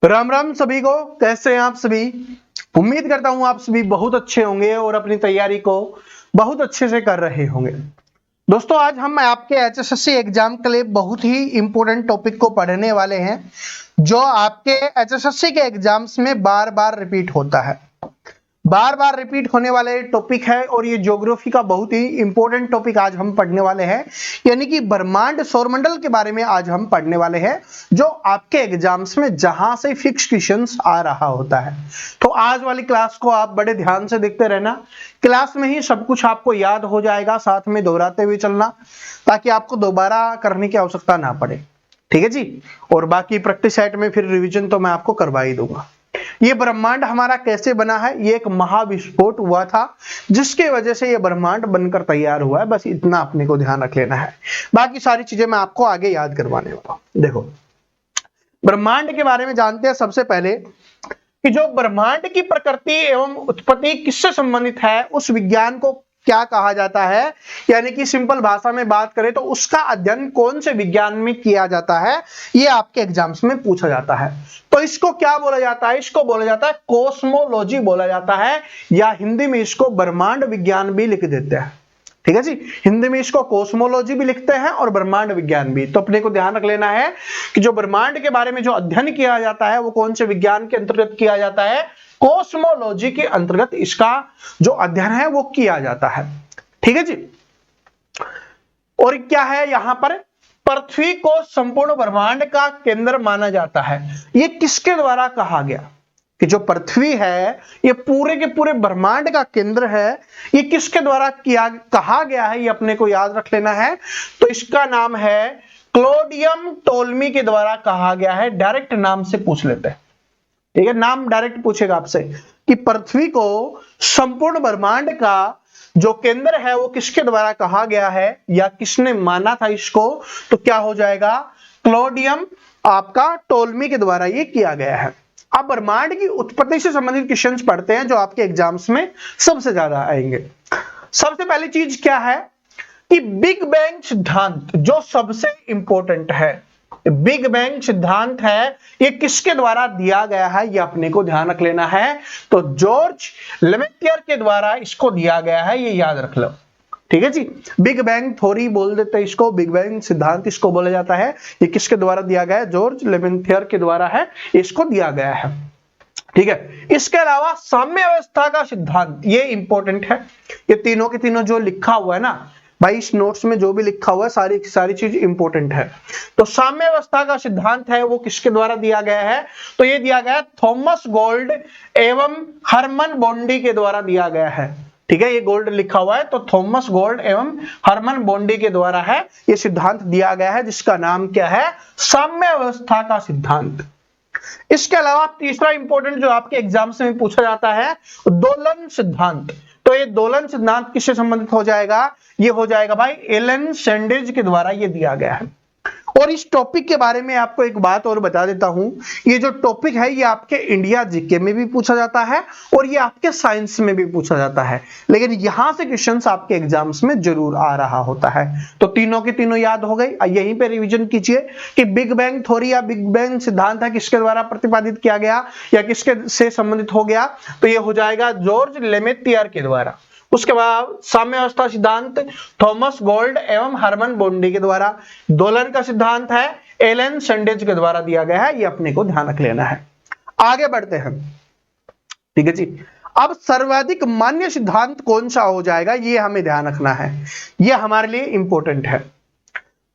राम राम सभी को। कैसे हैं आप सभी? उम्मीद करता हूं आप सभी बहुत अच्छे होंगे और अपनी तैयारी को बहुत अच्छे से कर रहे होंगे। दोस्तों, आज हम आपके एचएसएससी एग्जाम के लिए बहुत ही इंपॉर्टेंट टॉपिक को पढ़ने वाले हैं जो आपके एचएसएससी के एग्जाम्स में बार बार रिपीट होता है। बार बार रिपीट होने वाले टॉपिक है और ये ज्योग्राफी का बहुत ही इंपॉर्टेंट टॉपिक आज हम पढ़ने वाले हैं, यानी कि ब्रह्मांड सौरमंडल के बारे में आज हम पढ़ने वाले हैं जो आपके एग्जाम्स में जहां से फिक्स क्वेश्चंस आ रहा होता है। तो आज वाली क्लास को आप बड़े ध्यान से देखते रहना। क्लास में ही सब कुछ आपको याद हो जाएगा, साथ में दोहराते हुए चलना ताकि आपको दोबारा करने की आवश्यकता ना पड़े। ठीक है जी। और बाकी प्रैक्टिस सेट में फिर रिविजन तो मैं आपको करवा ही दूंगा। ये ब्रह्मांड हमारा कैसे बना है? ये एक महाविस्फोट हुआ था जिसके वजह से ये ब्रह्मांड बनकर तैयार हुआ है। बस इतना अपने को ध्यान रख लेना है, बाकी सारी चीजें मैं आपको आगे याद करवाने वाला हूं। देखो, ब्रह्मांड के बारे में जानते हैं सबसे पहले कि जो ब्रह्मांड की प्रकृति एवं उत्पत्ति किससे संबंधित है, उस विज्ञान को क्या कहा जाता है। यानी कि सिंपल भाषा में बात करें तो उसका अध्ययन कौन से विज्ञान में किया जाता है, ये आपके एग्जाम्स में पूछा जाता है। तो इसको क्या बोला जाता है? इसको बोला जाता है कॉस्मोलॉजी बोला जाता है, या हिंदी में इसको ब्रह्मांड विज्ञान भी लिख देते हैं। ठीक है जी। हिंदी में इसको कॉस्मोलॉजी भी लिखते हैं और ब्रह्मांड विज्ञान भी। तो अपने को ध्यान रख लेना है कि जो ब्रह्मांड के बारे में जो अध्ययन किया जाता है वो कौन से विज्ञान के अंतर्गत किया जाता है? कॉस्मोलॉजी के अंतर्गत इसका जो अध्ययन है वो किया जाता है। ठीक है जी। और क्या है यहाँ पर? पृथ्वी को संपूर्ण ब्रह्मांड का केंद्र माना जाता है। ये किसके द्वारा कहा गया कि जो पृथ्वी है ये पूरे के पूरे ब्रह्मांड का केंद्र है? ये किसके द्वारा कहा गया है, ये अपने को याद रख लेना है। तो इसका नाम है क्लॉडियम टोल्मी के द्वारा कहा गया है। डायरेक्ट नाम से पूछ लेते हैं। ठीक है, नाम डायरेक्ट पूछेगा आपसे कि पृथ्वी को संपूर्ण ब्रह्मांड का जो केंद्र है वो किसके द्वारा कहा गया है या किसने माना था इसको, तो क्या हो जाएगा? क्लॉडियम आपका टोल्मी के द्वारा ये किया गया है। अब ब्रह्मांड की उत्पत्ति से संबंधित क्वेश्चंस पढ़ते हैं जो आपके एग्जाम्स में सबसे ज्यादा आएंगे। सबसे पहली चीज क्या है कि बिग बैंग सिद्धांत जो सबसे इंपॉर्टेंट है। बिग बैंग सिद्धांत है, ये किसके द्वारा दिया गया है, ये अपने को ध्यान रख लेना है। तो जॉर्ज लेमेटियर के द्वारा इसको दिया गया है, ये याद रख लो। ठीक है जी। बिग बैंग थ्योरी बोल देते हैं इसको, बिग बैंग सिद्धांत इसको बोला जाता है। ये किसके द्वारा दिया गया है? जॉर्ज लेमेटियर के द्वारा है, इसको दिया गया है। ठीक है। इसके अलावा साम्य अवस्था का सिद्धांत, ये इंपॉर्टेंट है। ये तीनों के तीनों जो लिखा हुआ है ना भाई, इस नोट्स में जो भी लिखा हुआ है सारी चीज इंपॉर्टेंट है। तो साम्य अवस्था का सिद्धांत है वो किसके द्वारा दिया गया है? तो ये दिया गया है थॉमस गोल्ड एवं हरमन बॉन्डी के द्वारा दिया गया है। ठीक है, ये गोल्ड लिखा हुआ है तो थॉमस गोल्ड एवं हरमन बॉन्डी के द्वारा है ये सिद्धांत दिया गया है, जिसका नाम क्या है? साम्य अवस्था का सिद्धांत। इसके अलावा तीसरा इंपॉर्टेंट जो आपके एग्जाम्स में पूछा जाता है दोलन सिद्धांत। तो ये दोलन सिद्धांत किससे संबंधित हो जाएगा? ये हो जाएगा भाई एलन सैंडविच के द्वारा ये दिया गया है। और इस टॉपिक के बारे में आपको एक बात और बता देता हूं, ये जो टॉपिक है ये आपके इंडिया जीके में भी पूछा जाता है और ये आपके साइंस में भी पूछा जाता है, लेकिन यहां से क्वेश्चंस आपके एग्जाम्स में जरूर आ रहा होता है। तो तीनों के तीनों याद हो गई। यहीं पे रिवीजन कीजिए कि बिग बैंग थ्योरी या बिग बैंग सिद्धांत है किसके द्वारा प्रतिपादित किया गया या किसके से संबंधित हो गया? तो ये हो जाएगा जॉर्ज लेमेटियर के द्वारा। उसके बाद साम्य अवस्था सिद्धांत थॉमस गोल्ड एवं हरमन बॉन्डी के द्वारा। दोलन का सिद्धांत है एलन सैंडविच के द्वारा दिया गया है, ये अपने को ध्यान रख लेना है। आगे बढ़ते हैं। ठीक है जी। अब सर्वाधिक मान्य सिद्धांत कौन सा हो जाएगा, ये हमें ध्यान रखना है, ये हमारे लिए इंपॉर्टेंट है।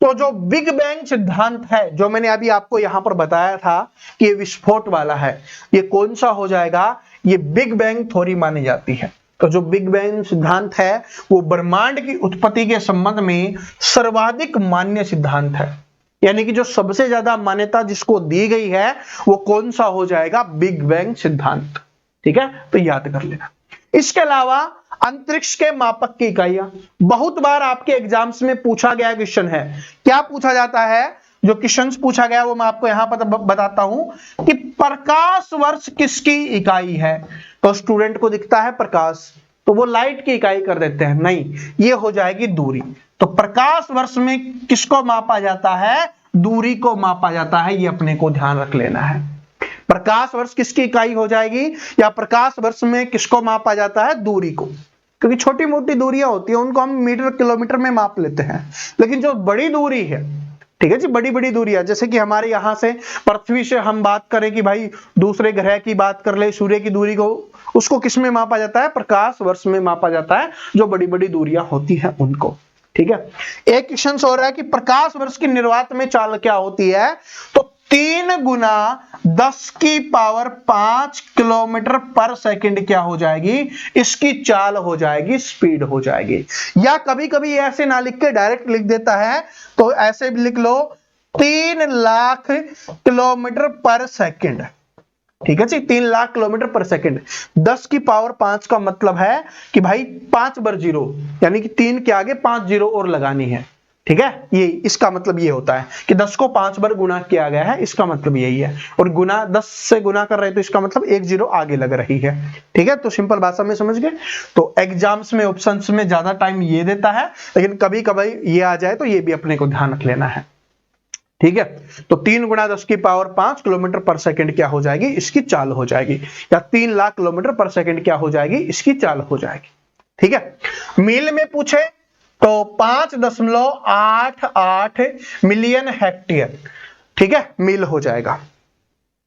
तो जो बिग बैंग सिद्धांत है जो मैंने अभी आपको यहां पर बताया था कि ये विस्फोट वाला है, ये कौन सा हो जाएगा? ये बिग बैंग थ्योरी मानी जाती है। तो जो बिग बैंग सिद्धांत है वो ब्रह्मांड की उत्पत्ति के संबंध में सर्वाधिक मान्य सिद्धांत है, यानी कि जो सबसे ज्यादा मान्यता जिसको दी गई है वो कौन सा हो जाएगा? बिग बैंग सिद्धांत। ठीक है, तो याद कर लेना। इसके अलावा अंतरिक्ष के मापक की इकाइयां बहुत बार आपके एग्जाम्स में पूछा गया क्वेश्चन है। क्या पूछा जाता है? जो क्वेश्चन पूछा गया वो मैं आपको यहां पर बताता हूं कि प्रकाश वर्ष किसकी इकाई है। तो स्टूडेंट को दिखता है प्रकाश, तो वो लाइट की इकाई कर देते हैं, नहीं, ये हो जाएगी दूरी। तो प्रकाश वर्ष में किसको मापा जाता है? दूरी को मापा जाता है, ये अपने को ध्यान रख लेना है। प्रकाश वर्ष किसकी इकाई हो जाएगी, या प्रकाश वर्ष में किसको मापा जाता है, दूरी को, क्योंकि छोटी मोटी दूरियां होती है उनको हम मीटर किलोमीटर में माप लेते हैं, लेकिन जो बड़ी दूरी है, ठीक है जी, बड़ी बड़ी दूरियां, जैसे कि हमारे यहां से पृथ्वी से हम बात करें कि भाई दूसरे ग्रह की बात कर ले, सूर्य की दूरी को, उसको किस में मापा जाता है, प्रकाश वर्ष में मापा जाता है, जो बड़ी बड़ी दूरियां होती हैं उनको। ठीक है, एक क्वेश्चन हो रहा है कि प्रकाश वर्ष की निर्वात में चाल क्या होती है, तो 3 गुना 10 की पावर 5 किलोमीटर पर सेकंड क्या हो जाएगी, इसकी चाल हो जाएगी, स्पीड हो जाएगी। या कभी कभी ऐसे ना लिख के डायरेक्ट लिख देता है, तो ऐसे भी लिख लो 3 लाख किलोमीटर पर सेकंड। ठीक है जी, 3 लाख किलोमीटर पर सेकंड। 10 की पावर 5 का मतलब है कि भाई 5 बार 0, यानी कि 3 के आगे 5 0 और लगानी है। ठीक है, ये इसका मतलब ये होता है कि 10 को 5 बार गुना किया गया है, इसका मतलब यही है। और गुना 10 से गुना कर रहे हैं तो इसका मतलब 1 0 आगे लग रही है। ठीक है, तो सिंपल भाषा में समझ गए। तो एग्जाम्स में ऑप्शंस में ज्यादा टाइम ये देता है, लेकिन कभी कभी ये आ जाए तो ये भी अपने को ध्यान रख लेना है। ठीक है, तो 3 गुना 10 की पावर 5 किलोमीटर पर सेकंड क्या हो जाएगी, इसकी चाल हो जाएगी। या 3 लाख किलोमीटर पर सेकंड क्या हो जाएगी, इसकी चाल हो जाएगी। ठीक है, मील में पूछे तो 5.88 मिलियन हेक्टेयर, ठीक है, मील हो जाएगा।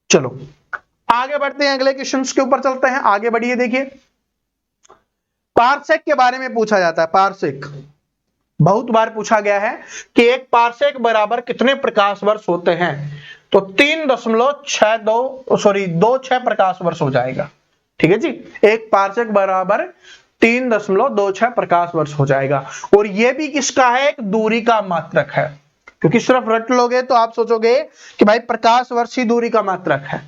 चलो आगे बढ़ते हैं, अगले क्वेश्चन के ऊपर चलते हैं, आगे बढ़िए। देखिए पारसेक के बारे में पूछा जाता है। पारसेक बहुत बार पूछा गया है कि एक पारसेक बराबर कितने प्रकाश वर्ष होते हैं, तो 3.26 प्रकाश वर्ष हो जाएगा। ठीक है जी, एक पारसेक बराबर 3.26 प्रकाश वर्ष हो जाएगा। और ये भी किसका है, एक दूरी का मात्रक है, क्योंकि सिर्फ रट लोगे तो आप सोचोगे कि भाई प्रकाश वर्ष ही दूरी का मात्रक है,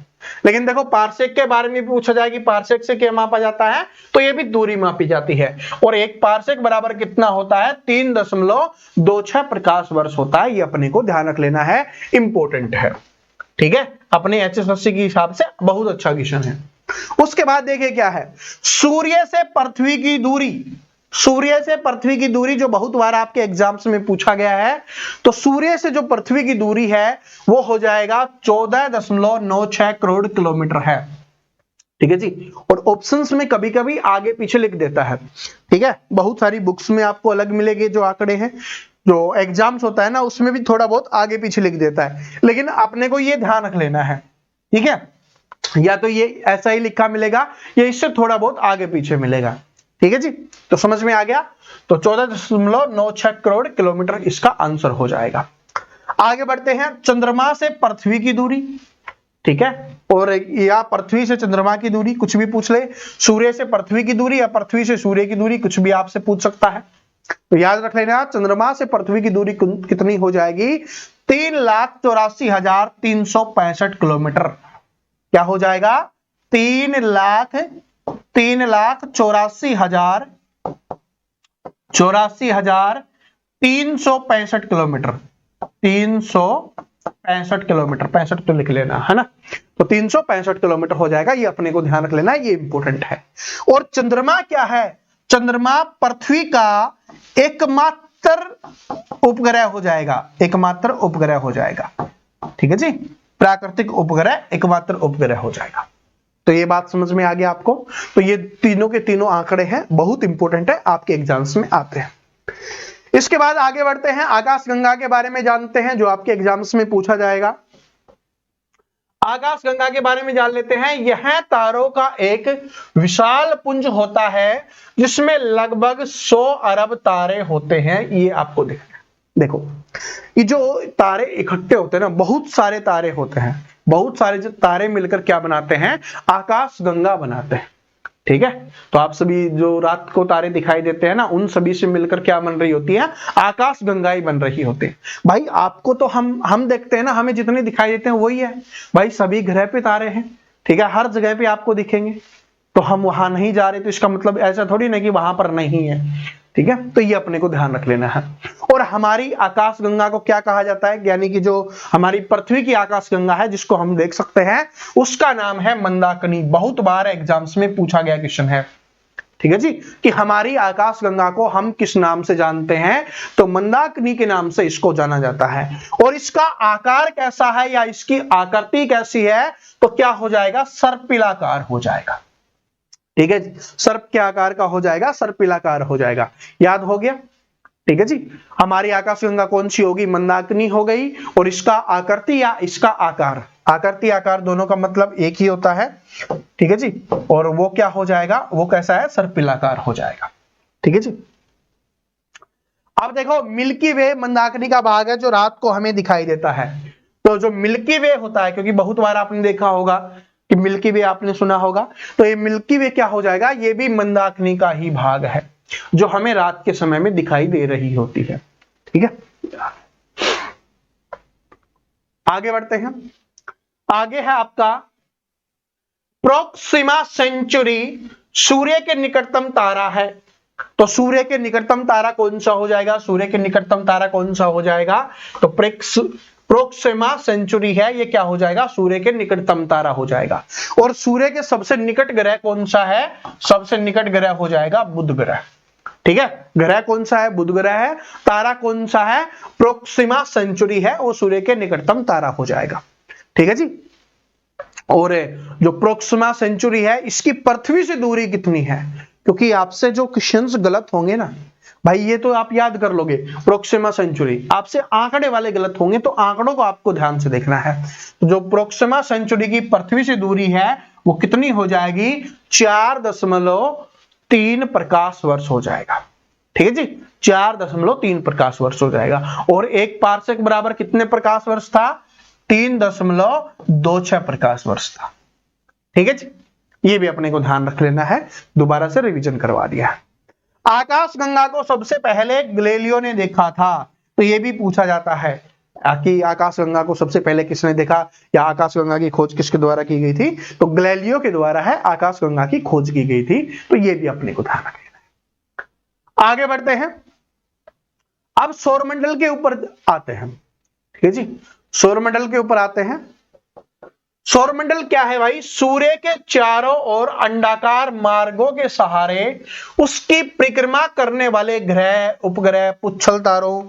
लेकिन देखो पारसेक के बारे में पूछा जाए कि पारसेक से क्या मापा जाता है, तो ये भी दूरी मापी जाती है। और एक पारसेक बराबर कितना होता है, 3.26 प्रकाश वर्ष होता है। ये अपने को ध्यान रख लेना है, इंपॉर्टेंट है। ठीक है, अपने HSSC के हिसाब से बहुत अच्छा क्वेश्चन है। उसके बाद देखिए क्या है, सूर्य से पृथ्वी की दूरी। सूर्य से पृथ्वी की दूरी जो बहुत बार आपके एग्जाम्स में पूछा गया है, तो सूर्य से जो पृथ्वी की दूरी है वो हो जाएगा 14.96 करोड़ किलोमीटर है। ठीक है जी, और ऑप्शंस में कभी कभी आगे पीछे लिख देता है। ठीक है, बहुत सारी बुक्स में आपको अलग मिलेंगे जो आंकड़े हैं, जो एग्जाम्स होता है ना उसमें भी थोड़ा बहुत आगे पीछे लिख देता है, लेकिन अपने को ये ध्यान रख लेना है। ठीक है, या तो ये ऐसा ही लिखा मिलेगा या इससे थोड़ा बहुत आगे पीछे मिलेगा। ठीक है जी, तो समझ में आ गया। तो 14.96 करोड़ किलोमीटर इसका आंसर हो जाएगा। आगे बढ़ते हैं, चंद्रमा से पृथ्वी की दूरी। ठीक है, और या पृथ्वी से चंद्रमा की दूरी, कुछ भी पूछ ले, सूर्य से पृथ्वी की दूरी या पृथ्वी से सूर्य की दूरी, कुछ भी आपसे पूछ सकता है। तो याद रख लेना, चंद्रमा से पृथ्वी की दूरी कितनी हो जाएगी, 3,84,365 किलोमीटर। क्या हो जाएगा, 3,84,365 किलोमीटर। 365 किलोमीटर, 65 तो लिख लेना है ना, तो 365 किलोमीटर हो जाएगा। ये अपने को ध्यान रख लेना, ये इंपॉर्टेंट है। और चंद्रमा क्या है, चंद्रमा पृथ्वी का एकमात्र उपग्रह हो जाएगा, एकमात्र उपग्रह हो जाएगा। ठीक है जी, प्राकृतिक उपग्रह एकमात्र उपग्रह हो जाएगा। तो ये बात समझ में आ गया आपको। तो ये तीनों के तीनों आंकड़े हैं, बहुत इंपॉर्टेंट है, आपके एग्जाम्स में आते हैं। इसके बाद आगे बढ़ते हैं, आकाशगंगा के बारे में जानते हैं, जो आपके एग्जाम्स में पूछा जाएगा। आकाशगंगा के बारे में जान लेते हैं। यह तारों का एक विशाल पुंज होता है जिसमें लगभग 100 अरब तारे होते हैं। ये आपको देखो, ये जो तारे इकट्ठे होते हैं ना, बहुत सारे तारे होते हैं, बहुत सारे जो तारे मिलकर क्या बनाते हैं, आकाशगंगा बनाते हैं। ठीक है, तो आप सभी जो रात को तारे दिखाई देते हैं ना, उन सभी से मिलकर क्या बन रही होती है, आकाशगंगा ही बन रही होती है। भाई आपको तो हम देखते हैं ना, हमें जितने दिखाई देते हैं वही है भाई, सभी ग्रह पे तारे हैं। ठीक है, हर जगह पे आपको दिखेंगे, तो हम वहां नहीं जा रहे तो इसका मतलब ऐसा थोड़ी ना कि वहां पर नहीं है। ठीक है, तो ये अपने को ध्यान रख लेना है। और हमारी आकाशगंगा को क्या कहा जाता है, यानी कि जो हमारी पृथ्वी की आकाशगंगा है जिसको हम देख सकते हैं, उसका नाम है मंदाकिनी। बहुत बार एग्जाम्स में पूछा गया क्वेश्चन है। ठीक है जी, कि हमारी आकाशगंगा को हम किस नाम से जानते हैं, तो मंदाकिनी के नाम से इसको जाना जाता है। और इसका आकार कैसा है या इसकी आकृति कैसी है, तो क्या हो जाएगा, सर्पिलाकार हो जाएगा। ठीक है जी, सर्प के आकार का हो जाएगा, सर्पिलाकार हो जाएगा। याद हो गया? ठीक है जी, हमारी आकाशगंगा कौन सी होगी, मंदाकिनी हो गई। और इसका आकृति या इसका आकार, आकृति आकार दोनों का मतलब एक ही होता है। ठीक है जी, और वो क्या हो जाएगा, वो कैसा है, सर्पिलाकार हो जाएगा। ठीक है जी। अब देखो मिल्की वे मंदाकिनी का भाग है जो रात को हमें दिखाई देता है। तो जो मिल्की वे होता है, क्योंकि बहुत बार आपने देखा होगा कि मिल्की वे आपने सुना होगा, तो ये मिल्की वे क्या हो जाएगा, ये भी मंदाकिनी का ही भाग है जो हमें रात के समय में दिखाई दे रही होती है। ठीक है, आगे बढ़ते हैं। आगे है आपका प्रोक्सिमा सेंचुरी, सूर्य के निकटतम तारा है। तो सूर्य के निकटतम तारा कौन सा हो जाएगा, सूर्य के निकटतम तारा कौन सा हो जाएगा, तो प्रोक्सिमा सेंचुरी है, ये क्या हो जाएगा, सूर्य के निकटतम तारा हो जाएगा। और सूर्य के सबसे निकट ग्रह कौन सा है, सबसे निकट ग्रह हो जाएगा बुध ग्रह। ठीक है, ग्रह कौन सा है, बुध ग्रह है। तारा कौन सा है, प्रोक्सिमा सेंचुरी है, वो सूर्य के निकटतम तारा हो जाएगा। ठीक है जी। और जो प्रोक्सिमा सेंचुरी है, इसकी पृथ्वी से दूरी कितनी है, क्योंकि आपसे जो क्वेश्चंस गलत होंगे ना भाई, ये तो आप याद कर लोगे, प्रोक्सिमा सेंचुरी आपसे आंकड़े वाले गलत होंगे, तो आंकड़ों को आपको ध्यान से देखना है। तो जो प्रोक्सिमा सेंचुरी की पृथ्वी से दूरी है वो कितनी हो जाएगी, 4.3 प्रकाश वर्ष हो जाएगा। ठीक है जी, 4.3 प्रकाश वर्ष हो जाएगा। और एक पारसेक बराबर कितने प्रकाश वर्ष था, 3.26 प्रकाश वर्ष था। ठीक है जी, ये भी अपने को ध्यान रख लेना है, दोबारा से रिवीजन करवा दिया है। आकाशगंगा को सबसे पहले गैलीलियो ने देखा था, तो ये भी पूछा जाता है कि आकाशगंगा को सबसे पहले किसने देखा, या आकाशगंगा की खोज किसके द्वारा की गई थी, तो गैलीलियो के द्वारा है आकाशगंगा की खोज की गई थी। तो ये भी अपने को ध्यान रखना है। आगे बढ़ते हैं, अब सौरमंडल के ऊपर आते हैं। ठीक है जी, सौरमंडल के ऊपर आते हैं। सौरमंडल क्या है भाई, सूर्य के चारों ओर अंडाकार मार्गों के सहारे उसकी परिक्रमा करने वाले ग्रह, उपग्रह, पुच्छल तारों,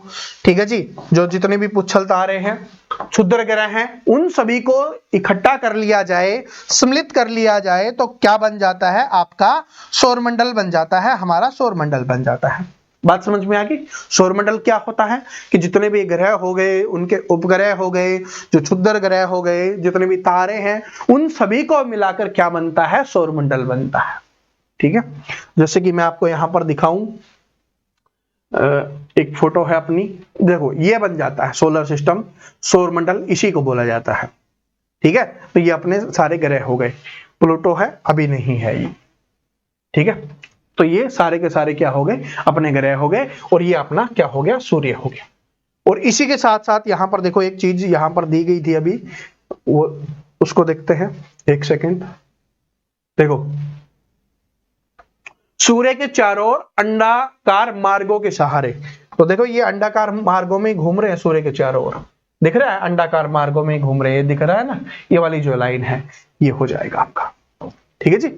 ठीक है जी, जो जितने भी पुच्छल तारे हैं, क्षुद्र ग्रह हैं, उन सभी को इकट्ठा कर लिया जाए, सम्मिलित कर लिया जाए, तो क्या बन जाता है, आपका सौरमंडल बन जाता है, हमारा सौरमंडल बन जाता है। बात समझ में आ गई? सौरमंडल क्या होता है कि जितने भी ग्रह हो गए, उनके उपग्रह हो गए, जो क्षुद्र ग्रह हो गए, जितने भी तारे हैं, उन सभी को मिलाकर क्या बनता है, सौरमंडल बनता है। ठीक है, जैसे कि मैं आपको यहां पर दिखाऊं, एक फोटो है अपनी, देखो ये बन जाता है सोलर सिस्टम, सौरमंडल इसी को बोला जाता है। ठीक है, तो ये अपने सारे ग्रह हो गए, प्लूटो है अभी नहीं है ये। ठीक है, तो ये सारे के सारे क्या हो गए, अपने ग्रह हो गए, और ये अपना क्या हो गया, सूर्य हो गया। और इसी के साथ साथ यहां पर देखो एक चीज यहां पर दी गई थी अभी, वो उसको देखते हैं, एक सेकेंड। देखो सूर्य के चारों ओर अंडाकार मार्गों के सहारे, तो देखो ये अंडाकार मार्गों में घूम रहे हैं, सूर्य के चारों ओर दिख रहा है, अंडाकार मार्गों में घूम रहे हैं, दिख रहा है ना, ये वाली जो लाइन है ये हो जाएगा आपका। ठीक है जी,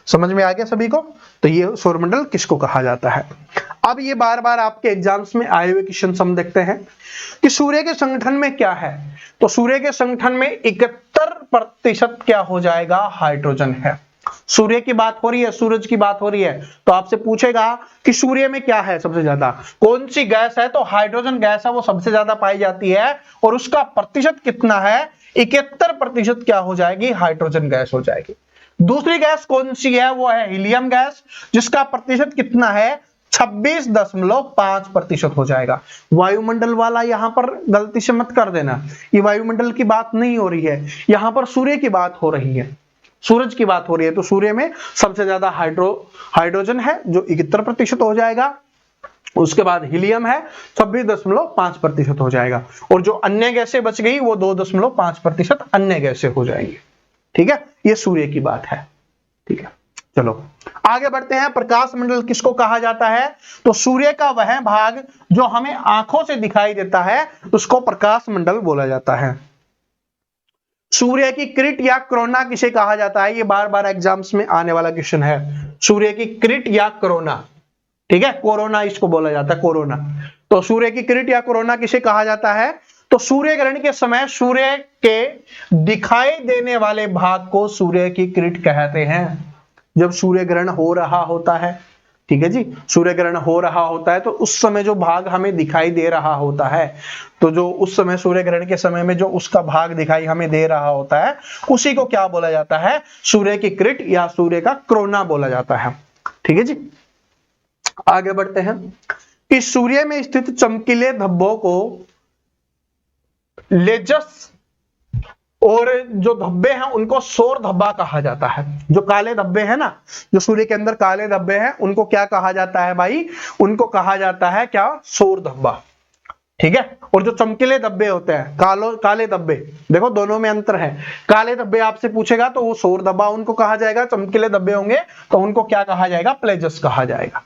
समझ में आ गया सभी को? तो ये सौरमंडल किसको कहा जाता है। अब ये बार बार आपके एग्जाम्स में आए हुए क्वेश्चन हम देखते हैं कि सूर्य के संगठन में क्या है, तो सूर्य के संगठन में 71% क्या हो जाएगा, हाइड्रोजन है। सूर्य की बात हो रही है, सूरज की बात हो रही है, तो आपसे पूछेगा कि सूर्य में क्या है सबसे ज्यादा, कौन सी गैस है, तो हाइड्रोजन गैस है, वो सबसे ज्यादा पाई जाती है, और उसका प्रतिशत कितना है, 71% क्या हो जाएगी, हाइड्रोजन गैस हो जाएगी। दूसरी गैस कौन सी है, वो है हीलियम गैस, जिसका प्रतिशत कितना है, 26.5% हो जाएगा। वायुमंडल वाला यहां पर गलती से मत कर देना, ये वायुमंडल की बात नहीं हो रही है, यहां पर सूर्य की बात हो रही है, सूरज की बात हो रही है। तो सूर्य में सबसे ज्यादा हाइड्रोजन है जो 71% हो जाएगा, उसके बाद हीलियम है 26.5% हो जाएगा, और जो अन्य गैसें बच गई वो 2.5% अन्य गैसें हो जाएंगी। ठीक है, ये सूर्य की बात है। ठीक है, चलो आगे बढ़ते हैं। प्रकाश मंडल किसको कहा जाता है, तो सूर्य का वह भाग जो हमें आंखों से दिखाई देता है उसको प्रकाश मंडल बोला जाता है। सूर्य की किरण या कोरोना किसे कहा जाता है? ये बार बार एग्जाम्स में आने वाला क्वेश्चन है। सूर्य की किरण या कोरोना, ठीक है, कोरोना इसको बोला जाता है, कोरोना। तो सूर्य की किरण या कोरोना किसे कहा जाता है? तो सूर्य ग्रहण के समय सूर्य के दिखाई देने वाले भाग को सूर्य की किरण कहते हैं। जब सूर्य ग्रहण हो रहा होता है, ठीक है जी, सूर्य ग्रहण हो रहा होता है तो उस समय जो भाग हमें दिखाई दे रहा होता है, तो जो उस समय सूर्य ग्रहण के समय में जो उसका भाग दिखाई हमें दे रहा होता है, उसी को क्या बोला जाता है? सूर्य की किरण या सूर्य का कोरोना बोला जाता है। ठीक है जी, आगे बढ़ते हैं। कि सूर्य में स्थित चमकीले धब्बों को लेजस, और जो धब्बे हैं उनको सौर धब्बा कहा जाता है। जो काले धब्बे हैं ना, जो सूर्य के अंदर काले धब्बे हैं, उनको क्या कहा जाता है भाई? उनको कहा जाता है क्या? सौर धब्बा। ठीक है, और जो चमकीले धब्बे होते हैं, काले धब्बे, देखो दोनों में अंतर है। काले धब्बे आपसे पूछेगा तो वो सौर धब्बा उनको कहा जाएगा, चमकीले धब्बे होंगे तो उनको क्या कहा जाएगा? प्लेजस कहा जाएगा।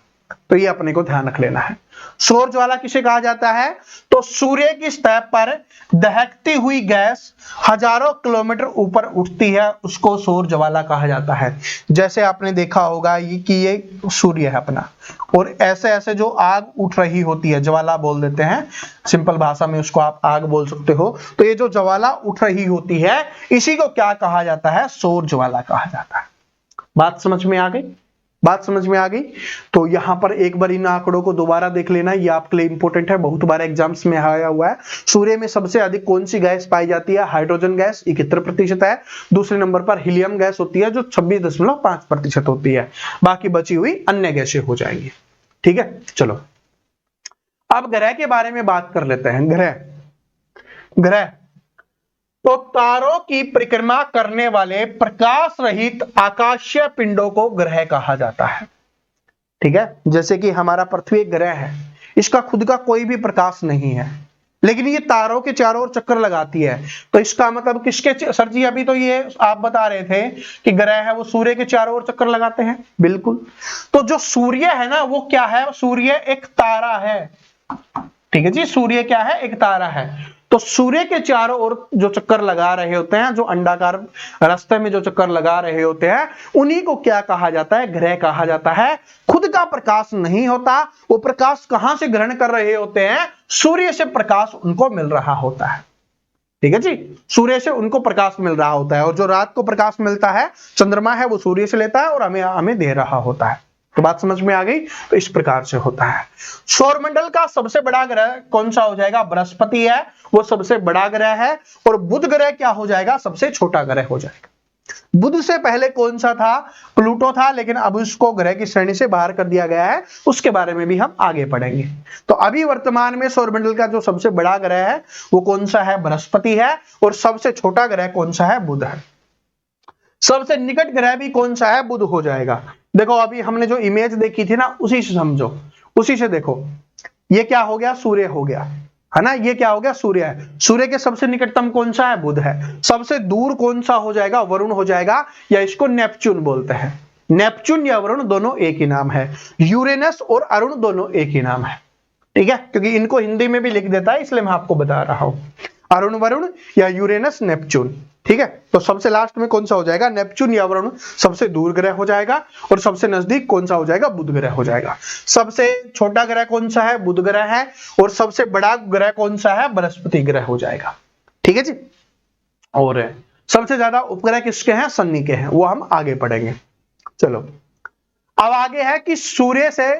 तो ये अपने को ध्यान रख लेना है। सौर ज्वाला किसे कहा जाता है? तो सूर्य की सतह पर दहकती हुई गैस हजारों किलोमीटर ऊपर उठती है, उसको सौर ज्वाला कहा जाता है। जैसे आपने देखा होगा कि ये सूर्य है अपना, और ऐसे ऐसे जो आग उठ रही होती है, ज्वाला बोल देते हैं, सिंपल भाषा में उसको आप आग बोल सकते हो। तो ये जो ज्वाला उठ रही होती है, इसी को क्या कहा जाता है? सौर ज्वाला कहा जाता है। बात समझ में आ गई? बात समझ में आ गई? तो यहां पर एक बार इन आंकड़ों को दोबारा देख लेना, ये आपके लिए इंपॉर्टेंट है, बहुत बार एग्जाम्स में आया हुआ है। सूर्य में सबसे अधिक कौन सी गैस पाई जाती है? हाइड्रोजन गैस 71% है। दूसरे नंबर पर हीलियम गैस होती है जो 26.5% होती है। बाकी बची हुई अन्य गैसें हो जाएंगी। ठीक है, चलो अब ग्रह के बारे में बात कर लेते हैं। ग्रह तो तारों की परिक्रमा करने वाले प्रकाश रहित आकाशीय पिंडों को ग्रह कहा जाता है। ठीक है, जैसे कि हमारा पृथ्वी एक ग्रह है, इसका खुद का कोई भी प्रकाश नहीं है, लेकिन ये तारों के चारों ओर चक्कर लगाती है। तो इसका मतलब किसके? सर जी अभी तो ये आप बता रहे थे कि ग्रह है वो सूर्य के चारों ओर चक्कर लगाते हैं। बिल्कुल। तो जो सूर्य है ना, वो क्या है? सूर्य एक तारा है। ठीक है जी, सूर्य क्या है? एक तारा है। तो सूर्य के चारों ओर जो चक्कर लगा रहे होते हैं, जो अंडाकार रास्ते में जो चक्कर लगा रहे होते हैं, उन्हीं को क्या कहा जाता है? ग्रह कहा जाता है। खुद का प्रकाश नहीं होता, वो प्रकाश कहां से ग्रहण कर रहे होते हैं? सूर्य से प्रकाश उनको मिल रहा होता है। ठीक है जी, सूर्य से उनको प्रकाश मिल रहा होता है, और जो रात को प्रकाश मिलता है, चंद्रमा है, वो सूर्य से लेता है और हमें दे रहा होता है। तो बात समझ में आ गई? तो इस प्रकार से होता है। सौरमंडल का सबसे बड़ा ग्रह कौन सा हो जाएगा? बृहस्पति है, वो सबसे बड़ा ग्रह है। और बुध ग्रह क्या हो जाएगा? सबसे छोटा ग्रह हो जाएगा। बुध से पहले कौन सा था? प्लूटो था, लेकिन अब उसको ग्रह की श्रेणी से बाहर कर दिया गया है, उसके बारे में भी हम आगे पढ़ेंगे। तो अभी वर्तमान में सौरमंडल का जो सबसे बड़ा ग्रह है वो कौन सा है? बृहस्पति है। और सबसे छोटा ग्रह कौन सा है? बुध है। सबसे निकट ग्रह भी कौन सा है? बुध हो जाएगा। देखो अभी हमने जो इमेज देखी थी ना, उसी से समझो, उसी से देखो। ये क्या हो गया? सूर्य हो गया, है ना? ये क्या हो गया? सूर्य है। सूर्य के सबसे निकटतम कौन सा है? बुध है। सबसे दूर कौन सा हो जाएगा? वरुण हो जाएगा, या इसको नेपच्यून बोलते हैं। नेपच्यून या वरुण दोनों एक ही नाम है। यूरेनस और अरुण दोनों एक ही नाम है। ठीक है, क्योंकि इनको हिंदी में भी लिख देता है, इसलिए मैं आपको बता रहा हूं। अरुण वरुण या यूरेनस नेपच्यून। ठीक है, तो सबसे लास्ट में कौन सा हो जाएगा? नेपच्यून या वरुण सबसे दूर ग्रह हो जाएगा, और सबसे नजदीक कौन सा हो जाएगा? बुध ग्रह हो जाएगा। सबसे छोटा ग्रह कौन सा है? बुध ग्रह है। और सबसे बड़ा ग्रह कौन सा है? बृहस्पति ग्रह हो जाएगा। ठीक है जी। और सबसे ज्यादा उपग्रह किसके हैं? शनि के हैं, वो हम आगे पढ़ेंगे। चलो अब आगे है कि सूर्य से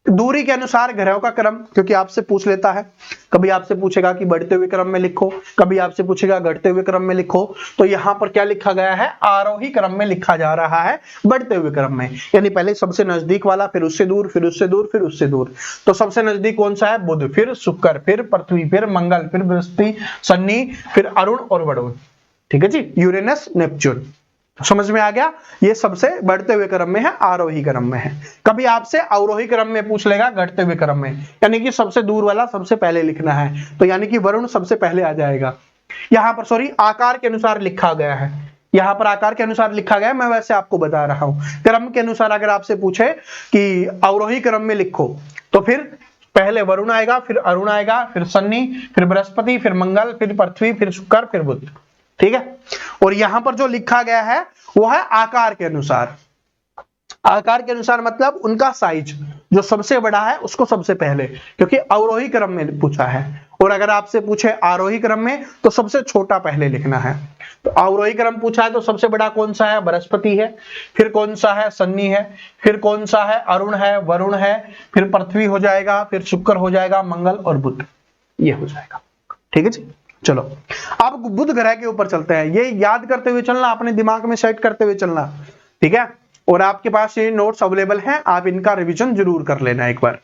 दूरी के अनुसार ग्रहों का क्रम, क्योंकि आपसे पूछ लेता है, कभी आपसे पूछेगा कि बढ़ते हुए क्रम में लिखो, कभी आपसे पूछेगा घटते हुए क्रम में लिखो। तो यहां पर क्या लिखा गया है? आरोही क्रम में लिखा जा रहा है, बढ़ते हुए क्रम में, यानी पहले सबसे नजदीक वाला, फिर उससे दूर, फिर उससे दूर, फिर उससे दूर। तो सबसे नजदीक कौन सा है? बुध, फिर शुक्र, फिर पृथ्वी, फिर मंगल, फिर बृहस्पति, शनि, फिर अरुण और वरुण। ठीक है जी, यूरेनस नेपच्यून। समझ में आ गया? ये सबसे बढ़ते हुए क्रम में है, आरोही क्रम में है। कभी आपसे अवरोही क्रम में पूछ लेगा, घटते हुए क्रम में, यानी कि सबसे दूर वाला सबसे पहले लिखना है। तो यानी कि वरुण सबसे पहले आ जाएगा। यहां पर सॉरी आकार के अनुसार लिखा गया है, यहां पर आकार के अनुसार लिखा गया है, मैं वैसे आपको बता रहा हूं। क्रम के अनुसार अगर आपसे पूछे कि अवरोही क्रम में लिखो, तो फिर पहले वरुण आएगा, फिर अरुण आएगा, फिर शनि, फिर बृहस्पति, फिर मंगल, फिर पृथ्वी, फिर शुक्र, फिर बुध। ठीक है। और यहां पर जो लिखा गया है वो है आकार के अनुसार। आकार के अनुसार मतलब उनका साइज, जो सबसे बड़ा है उसको सबसे पहले, क्योंकि अवरोही क्रम में पूछा है। और अगर आपसे पूछे आरोही क्रम में तो सबसे छोटा पहले लिखना है। तो अवरोही क्रम पूछा है तो सबसे बड़ा कौन सा है, बृहस्पति है, फिर कौन सा है, शनि है, फिर कौन सा है, अरुण है, वरुण है, फिर पृथ्वी हो जाएगा, फिर शुक्र हो जाएगा, मंगल और बुध, ये हो जाएगा। ठीक है जी। चलो अब बुध ग्रह के ऊपर चलते हैं। ये याद करते हुए चलना, अपने दिमाग में सेट करते हुए चलना, ठीक है। और आपके पास ये नोट्स अवेलेबल हैं, आप इनका रिवीजन जरूर कर लेना एक बार।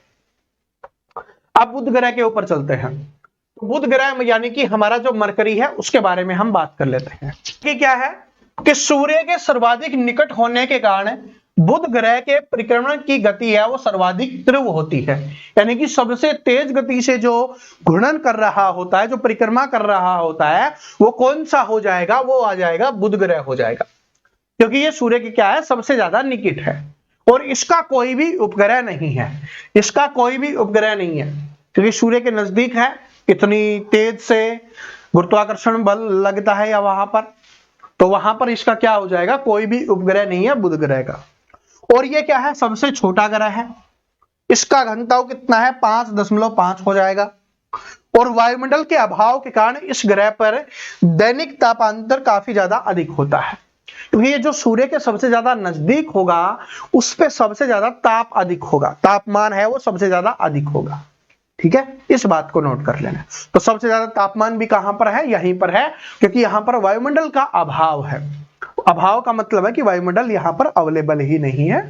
अब बुध ग्रह के ऊपर चलते हैं। तो बुध ग्रह यानी कि हमारा जो मरकरी है उसके बारे में हम बात कर लेते हैं कि क्या है कि सूर्य के सर्वाधिक निकट होने के कारण बुध ग्रह के परिक्रमण की गति है वो सर्वाधिक तीव्र होती है। यानी कि सबसे तेज गति से जो घूर्णन कर रहा होता है, जो परिक्रमा कर रहा होता है, वो कौन सा हो जाएगा, वो आ जाएगा बुध ग्रह हो जाएगा, क्योंकि ये सूर्य के क्या है, सबसे ज्यादा निकट है। और इसका कोई भी उपग्रह नहीं है, इसका कोई भी उपग्रह नहीं है, क्योंकि सूर्य के नजदीक है, इतनी तेज से गुरुत्वाकर्षण बल लगता है या वहां पर, तो वहां पर इसका क्या हो जाएगा, कोई भी उपग्रह नहीं है बुध ग्रह का। और ये क्या है, सबसे छोटा ग्रह है, इसका घनत्व कितना है, 5.5 हो जाएगा। और वायुमंडल के अभाव के कारण इस ग्रह पर दैनिक तापांतर काफी ज्यादा अधिक होता है, क्योंकि ये जो सूर्य के सबसे ज्यादा नजदीक होगा उस पे सबसे ज्यादा ताप अधिक होगा, तापमान है वो सबसे ज्यादा अधिक होगा। ठीक है, इस बात को नोट कर लेना। तो सबसे ज्यादा तापमान भी कहां पर है, यहीं पर है, क्योंकि यहां पर वायुमंडल का अभाव है। अभाव का मतलब है कि वायुमंडल यहां पर अवेलेबल ही नहीं है।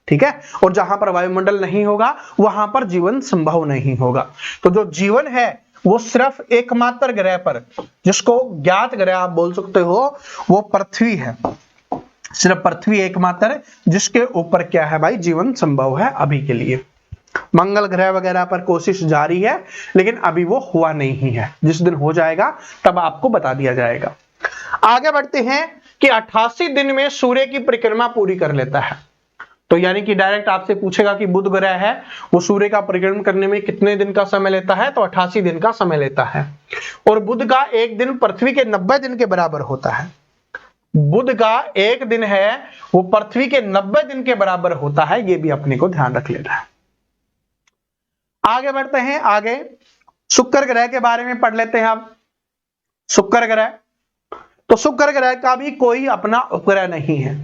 ठीक है, और जहां पर वायुमंडल नहीं होगा वहां पर जीवन संभव नहीं होगा। तो जो जीवन है वो सिर्फ एकमात्र ग्रह पर, जिसको ज्ञात ग्रह आप बोल सकते हो, वो पृथ्वी है। सिर्फ पृथ्वी एकमात्र जिसके ऊपर क्या है भाई, जीवन संभव है अभी के लिए। मंगल ग्रह वगैरह पर कोशिश जारी है, लेकिन अभी वो हुआ नहीं है। जिस दिन हो जाएगा तब आपको बता दिया जाएगा। आगे बढ़ते हैं कि 88 दिन में सूर्य की परिक्रमा पूरी कर लेता है। तो यानी कि डायरेक्ट आपसे पूछेगा कि बुध ग्रह है वो सूर्य का परिक्रमण करने में कितने दिन का समय लेता है, तो 88 दिन का समय लेता है। और बुध का एक दिन पृथ्वी के 90 दिन के बराबर होता है। बुध का एक दिन है वो पृथ्वी के 90 दिन के बराबर होता है, ये भी अपने को ध्यान रख लेना है। आगे बढ़ते हैं, आगे शुक्र ग्रह के बारे में पढ़ लेते हैं। अब शुक्र ग्रह, तो शुक्र ग्रह का भी कोई अपना उपग्रह नहीं है।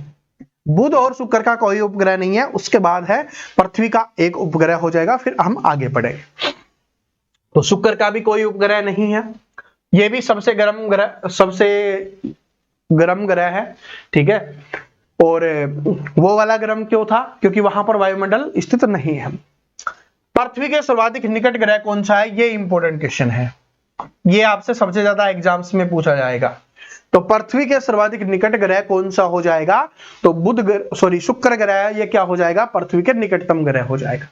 बुध और शुक्र का कोई उपग्रह नहीं है। उसके बाद है पृथ्वी का एक उपग्रह हो जाएगा, फिर हम आगे बढ़ेंगे। तो शुक्र का भी कोई उपग्रह नहीं है, यह भी सबसे गर्म ग्रह है। ठीक है, और वो वाला गर्म क्यों था, क्योंकि वहां पर वायुमंडल स्थित नहीं है। पृथ्वी के सर्वाधिक निकट ग्रह कौन सा है, ये इंपॉर्टेंट क्वेश्चन है, ये आपसे सबसे ज्यादा एग्जाम्स में पूछा जाएगा। तो पृथ्वी के सर्वाधिक निकट ग्रह कौन सा हो जाएगा, तो शुक्र ग्रह, ये क्या हो जाएगा, पृथ्वी के निकटतम ग्रह हो जाएगा।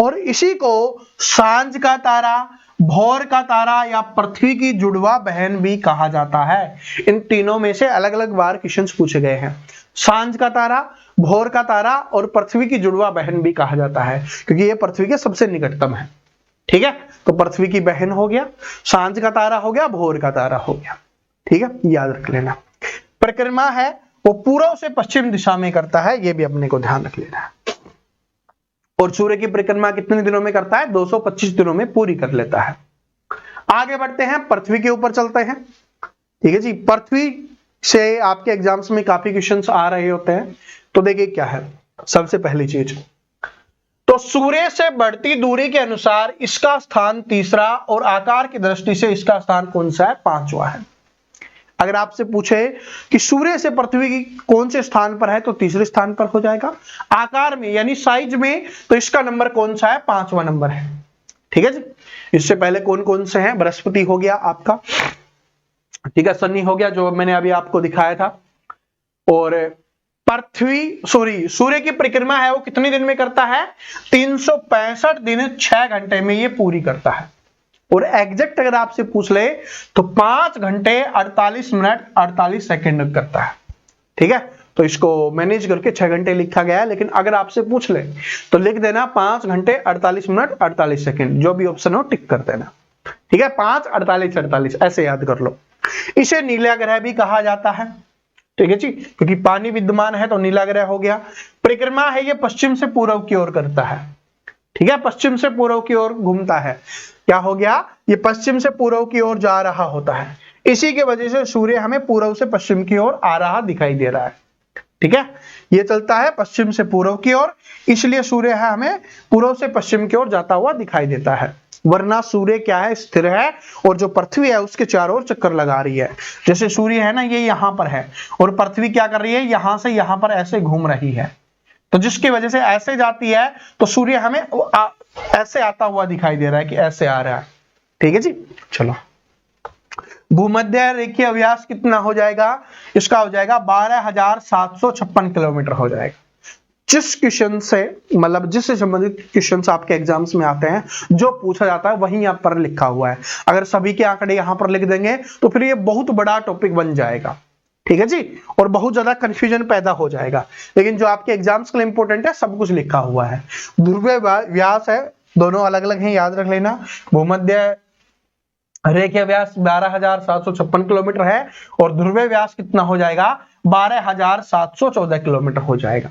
और इसी को सांझ का तारा, भोर का तारा या पृथ्वी की जुड़वा बहन भी कहा जाता है। इन तीनों में से अलग अलग बार क्वेश्चन पूछे गए हैं। सांझ का तारा, भोर का तारा और पृथ्वी की जुड़वा बहन भी कहा जाता है, क्योंकि ये पृथ्वी के सबसे निकटतम है। ठीक है, तो पृथ्वी की बहन हो गया, सांझ का तारा हो गया, भोर का तारा हो गया। ठीक है, याद रख लेना। परिक्रमा है वो पूर्व से पश्चिम दिशा में करता है, ये भी अपने को ध्यान रख लेना है। और सूर्य की परिक्रमा कितने दिनों में करता है, 225 दिनों में पूरी कर लेता है। आगे बढ़ते हैं, पृथ्वी के ऊपर चलते हैं। ठीक है जी, पृथ्वी से आपके एग्जाम्स में काफी क्वेश्चंस आ रहे होते हैं। तो देखिए क्या है, सबसे पहली चीज, तो सूर्य से बढ़ती दूरी के अनुसार इसका स्थान तीसरा और आकार की दृष्टि से इसका स्थान कौन सा है, 5वां है। अगर आपसे पूछे कि सूर्य से पृथ्वी की कौन से स्थान पर है, तो तीसरे स्थान पर हो जाएगा। आकार में यानी साइज में तो इसका नंबर कौन सा है, 5वां नंबर है। ठीक है जी, इससे पहले कौन कौन से हैं, बृहस्पति हो गया आपका, ठीक है, शनि हो गया जो मैंने अभी आपको दिखाया था। और सूर्य की परिक्रमा है वो कितने दिन में करता है, 365 दिन 6 घंटे में ये पूरी करता है। और एग्जैक्ट अगर आपसे पूछ ले तो 5 घंटे 48 मिनट 48 सेकंड करता है। ठीक है, तो इसको मैनेज करके 6 घंटे लिखा गया है, लेकिन अगर आपसे पूछ ले तो लिख देना 5 घंटे 48 मिनट 48 सेकंड, जो भी ऑप्शन हो टिक कर देना। ठीक है, 5 48 48 ऐसे याद कर लो। इसे नीला ग्रह भी कहा जाता है, ठीक है जी, क्योंकि पानी विद्यमान है तो नीला ग्रह हो गया। परिक्रमा है ये पश्चिम से पूर्व की ओर करता है, ठीक है, पश्चिम से पूर्व की ओर घूमता है। क्या हो गया, ये पश्चिम से पूर्व की ओर जा रहा होता है, इसी के वजह से सूर्य हमें पूर्व से पश्चिम की ओर आ रहा दिखाई दे रहा है, ठीक है। ये चलता है पश्चिम से पूर्व की ओर, इसलिए सूर्य है हमें पूर्व से पश्चिम की ओर जाता हुआ दिखाई देता है। वरना सूर्य क्या है, स्थिर है, और जो पृथ्वी है उसके चारों ओर चक्कर लगा रही है। जैसे सूर्य है ना, ये यहां पर है, और पृथ्वी क्या कर रही है, यहां से यहां पर ऐसे घूम रही है, तो जिसकी वजह से ऐसे जाती है तो सूर्य हमें ऐसे आता हुआ दिखाई दे रहा है कि ऐसे आ रहा है, ठीक है जी। चलो, भूमध्य रेखीय व्यास कितना हो जाएगा, इसका हो जाएगा 12,756 किलोमीटर हो जाएगा। जिस क्वेश्चन से मतलब जिससे संबंधित क्वेश्चन आपके एग्जाम्स में आते हैं, जो पूछा जाता है वही यहाँ पर लिखा हुआ है। अगर सभी के आंकड़े यहाँ पर लिख देंगे तो फिर ये बहुत बड़ा टॉपिक बन जाएगा, ठीक है जी, और बहुत ज्यादा कंफ्यूजन पैदा हो जाएगा। लेकिन जो आपके एग्जाम्स के लिए इंपॉर्टेंट है, सब कुछ लिखा हुआ है। ध्रुवीय व्यास है, दोनों अलग अलग हैं, याद रख लेना। भूमध्य रेखीय व्यास 12,756 किलोमीटर है, और ध्रुवीय व्यास कितना हो जाएगा, 12,714 किलोमीटर हो जाएगा,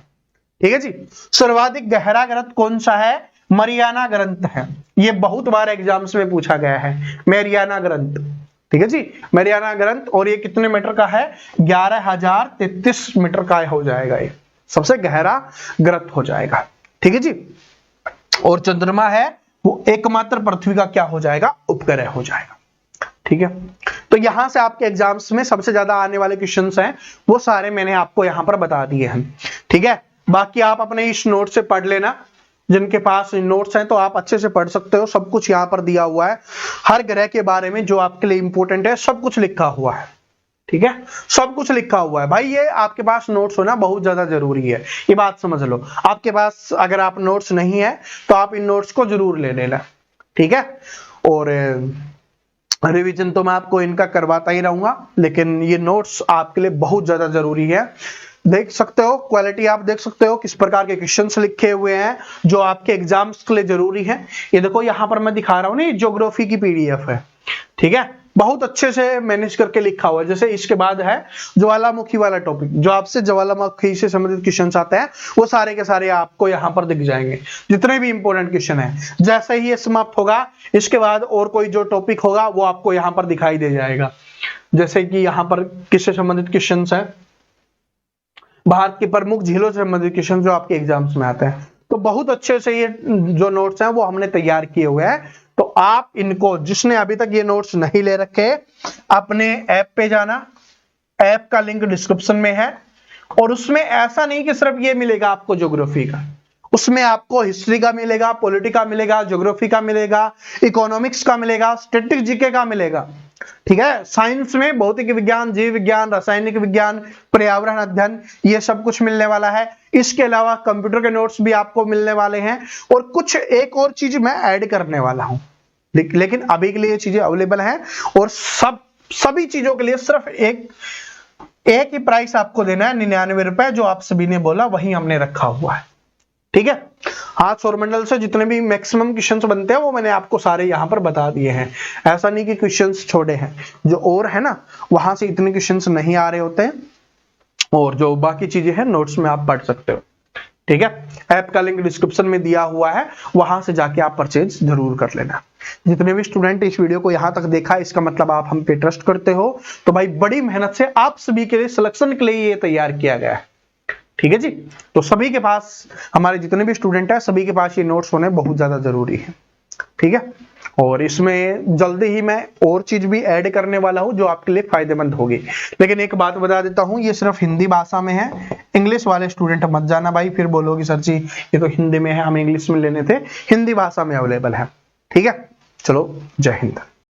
ठीक है जी। सर्वाधिक गहरा ग्रंथ कौन सा है, मरियाना ग्रंथ है। ये बहुत बार एग्जाम्स में पूछा गया है, मरियाना ग्रंथ, ठीक है जी, मरियाना ग्रंथ। और ये कितने मीटर का है, 11,033 मीटर का हो जाएगा, ये सबसे गहरा ग्रंथ हो जाएगा, ठीक है जी। और चंद्रमा है वो एकमात्र पृथ्वी का क्या हो जाएगा, उपग्रह हो जाएगा, ठीक है। तो यहां से आपके एग्जाम्स में सबसे ज्यादा आने वाले क्वेश्चंस हैं, वो सारे मैंने आपको यहां पर बता दिए हैं, ठीक है। बाकी आप अपने इस नोट से पढ़ लेना, जिनके पास नोट्स हैं तो आप अच्छे से पढ़ सकते हो। सब कुछ यहाँ पर दिया हुआ है, हर ग्रह के बारे में जो आपके लिए इंपॉर्टेंट है सब कुछ लिखा हुआ है, ठीक है, सब कुछ लिखा हुआ है। भाई ये आपके पास नोट्स होना बहुत ज्यादा जरूरी है, ये बात समझ लो। आपके पास अगर आप नोट्स नहीं है तो आप इन नोट्स को जरूर ले लेना, ठीक है। और रिवीजन तो मैं आपको इनका करवाता ही रहूंगा, लेकिन ये नोट्स आपके लिए बहुत ज्यादा जरूरी है। देख सकते हो क्वालिटी, आप देख सकते हो किस प्रकार के क्वेश्चंस लिखे हुए हैं जो आपके एग्जाम्स के लिए जरूरी है। ये देखो यहाँ पर मैं दिखा रहा हूँ ना, ये ज्योग्राफी की पीडीएफ है, ठीक है, बहुत अच्छे से मैनेज करके लिखा हुआ है। जैसे इसके बाद है ज्वालामुखी वाला टॉपिक, जो आपसे ज्वालामुखी से संबंधित क्वेश्चंस आते हैं वो सारे के सारे आपको यहाँ पर दिख जाएंगे, जितने भी इंपॉर्टेंट क्वेश्चन है। जैसे ही ये समाप्त होगा, इसके बाद और कोई जो टॉपिक होगा वो आपको यहाँ पर दिखाई दे जाएगा। जैसे कि यहाँ पर किससे संबंधित क्वेश्चन है, भारत की प्रमुख झीलों से संबंधित क्वेश्चन जो आपके एग्जाम्स में आते हैं। तो बहुत अच्छे से ये जो नोट्स हैं वो हमने तैयार किए हुए हैं। तो आप इनको, जिसने अभी तक ये नोट्स नहीं ले रखे, अपने ऐप पे जाना, ऐप का लिंक डिस्क्रिप्शन में है। और उसमें ऐसा नहीं कि सिर्फ ये मिलेगा आपको ज्योग्राफी का, उसमें आपको हिस्ट्री का मिलेगा, पॉलिटी का मिलेगा, ज्योग्राफी का मिलेगा, इकोनॉमिक्स का मिलेगा, स्टैटिस्टिक्स जीके का मिलेगा, ठीक है। साइंस में भौतिक विज्ञान, जीव विज्ञान, रासायनिक विज्ञान, पर्यावरण अध्ययन, ये सब कुछ मिलने वाला है। इसके अलावा कंप्यूटर के नोट्स भी आपको मिलने वाले हैं, और कुछ एक और चीज मैं ऐड करने वाला हूं, लेकिन अभी के लिए ये चीजें अवेलेबल हैं। और सभी चीजों के लिए सिर्फ एक ही प्राइस आपको देना है, 99 रुपए, जो आप सभी ने बोला वही हमने रखा हुआ है, ठीक है। हाँ, सौरमंडल से जितने भी मैक्सिमम क्वेश्चंस बनते हैं वो मैंने आपको सारे यहाँ पर बता दिए हैं। ऐसा नहीं कि क्वेश्चंस छोड़े हैं, जो और है ना वहां से इतने क्वेश्चंस नहीं आ रहे होते हैं, और जो बाकी चीजें हैं नोट्स में आप पढ़ सकते हो, ठीक है। ऐप का लिंक डिस्क्रिप्शन में दिया हुआ है, वहां से जाके आप परचेज जरूर कर लेना। जितने भी स्टूडेंट इस वीडियो को यहां तक देखा, इसका मतलब आप हम पे ट्रस्ट करते हो। तो भाई बड़ी मेहनत से आप सभी के लिए सिलेक्शन के लिए ये तैयार किया गया है, ठीक है जी। तो सभी के पास, हमारे जितने भी स्टूडेंट हैं सभी के पास ये नोट्स होने बहुत ज्यादा जरूरी है, ठीक है। और इसमें जल्दी ही मैं और चीज भी ऐड करने वाला हूं जो आपके लिए फायदेमंद होगी। लेकिन एक बात बता देता हूं, ये सिर्फ हिंदी भाषा में है, इंग्लिश वाले स्टूडेंट मत जाना भाई, फिर बोलोगे सर जी ये तो हिंदी में है, हम इंग्लिश में लेने थे। हिंदी भाषा में अवेलेबल है, ठीक है। चलो, जय हिंद।